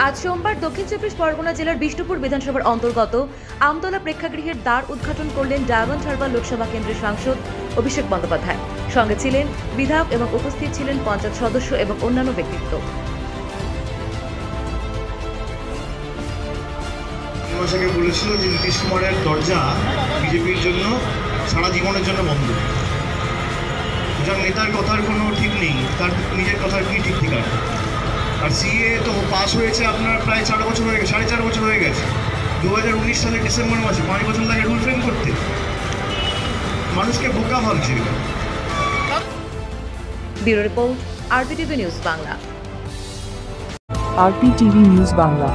আজ সোমবার দক্ষিণ চব্বিশ পরগনা জেলার বিষ্ণুপুর বিধানসভার অন্তর্গত আমতলা প্রেক্ষাগৃহের দ্বার উদ্ঘাটন করলেন ডায়মন্ড হারবার লোকসভা কেন্দ্রের সাংসদ অভিষেক বন্দ্যোপাধ্যায়। সঙ্গে ছিলেন বিধায়ক এবং উপস্থিত ছিলেন পঞ্চায়েত সদস্য এবং অন্যান্য ব্যক্তিত্ব। বলেছিল যে নীতিশ কুমারের দরজা বিজেপির জন্য সারা জীবনের জন্য বন্ধ। যার নেতার কথার কোনো ঠিক নেই, তার নিজের কথার কি ঠিক ঠিকানা। আর সিএ তো পাস হয়েছে আপনার প্রায় 4 বছর হয়ে গেছে, 4.5 বছর হয়ে গেছে। 2019 সালের ডিসেম্বর মাসে 5 বছর লাগে রুল ফ্রেম করতে। মানুষকে বোকা ভাবছে। Bureau report, RPTV news Bangla. RPTV news Bangla.